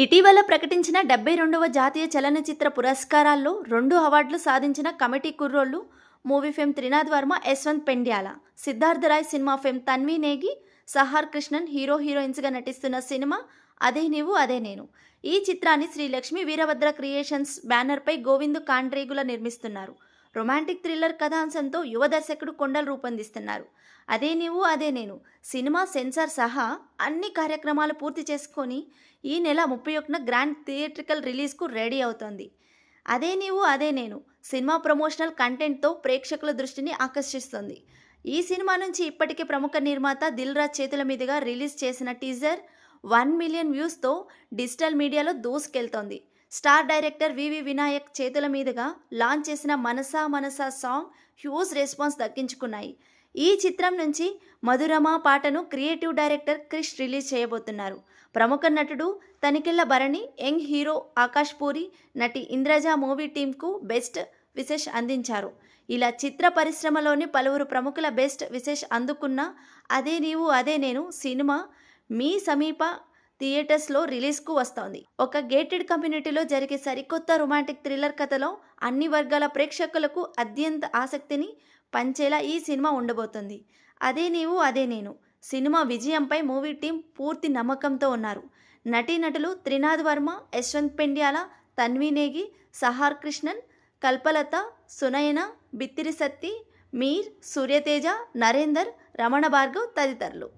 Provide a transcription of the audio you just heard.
ఇటీవల ప్రకటించిన 72వ జాతీయ చలనచిత్ర పురస్కారాల్లో 2 అవార్డులు సాధించిన కమిటీ కుర్రోళ్ళు మూవీ ఫేమ్ త్రినాథ్ వర్మ, యశ్వంత్ పెండ్యాల. సిద్ధార్థ రాయ్ సినిమా ఫేమ్ తన్వి నేగి, సహార్ కృష్ణన్ హీరోయిన్స్గా నటిస్తున్న సినిమా అదే నీవు అదే నేను. ఈ చిత్రాన్ని శ్రీ లక్ష్మీ వీరభద్ర క్రియేషన్స్ బ్యానర్పై గోవిందు కాండ్రేగుల నిర్మిస్తున్నారు. రొమాంటిక్ థ్రిల్లర్ కథాంశంతో యువ దర్శకుడు కొండలు రూపొందిస్తున్నారు. అదే నీవు అదే నేను సినిమా సెన్సార్ సహా అన్ని కార్యక్రమాలు పూర్తి చేసుకొని ఈ నెల 31న గ్రాండ్ థియేట్రికల్ రిలీజ్కు రెడీ అవుతోంది. అదే నీవు అదే నేను సినిమా ప్రమోషనల్ కంటెంట్తో ప్రేక్షకుల దృష్టిని ఆకర్షిస్తుంది. ఈ సినిమా నుంచి ఇప్పటికే ప్రముఖ నిర్మాత దిల్ రాజ్ చేతుల మీదుగా రిలీజ్ చేసిన టీజర్ 1 మిలియన్ వ్యూస్తో డిజిటల్ మీడియాలో దూసుకెళ్తోంది. స్టార్ డైరెక్టర్ వివి వినాయక్ చేతుల మీదుగా లాంచ్ చేసిన మనసా మనసా సాంగ్ హ్యూజ్ రెస్పాన్స్ దక్కించుకున్నాయి. ఈ చిత్రం నుంచి మధురమ పాటను క్రియేటివ్ డైరెక్టర్ క్రిష్ రిలీజ్ చేయబోతున్నారు. ప్రముఖ నటుడు తనికెళ్ల భరణి, యంగ్ హీరో ఆకాష్ పూరి, నటి ఇంద్రజ మూవీ టీంకు బెస్ట్ విశేష్ అందించారు. ఇలా చిత్ర పరిశ్రమలోని పలువురు ప్రముఖుల బెస్ట్ విశేష్ అందుకున్న అదే నీవు అదే నేను సినిమా మీ సమీప థియేటర్స్లో రిలీజ్కు వస్తోంది. ఒక గేటెడ్ కమ్యూనిటీలో జరిగే సరికొత్త రొమాంటిక్ థ్రిల్లర్ కథలో అన్ని వర్గాల ప్రేక్షకులకు అత్యంత ఆసక్తిని పంచేలా ఈ సినిమా ఉండబోతుంది. అదే నీవు అదే నేను సినిమా విజయంపై మూవీ టీం పూర్తి నమ్మకంతో ఉన్నారు. నటీనటులు త్రినాథ్ వర్మ, యశ్వంత్ పెండ్యాల, తన్వి నేగి, సహార్ కృష్ణన్, కల్పలత, సునయన, బిత్తిరి సత్తి, మీర్, సూర్యతేజ, నరేందర్, రమణ భార్గవ్ తదితరులు.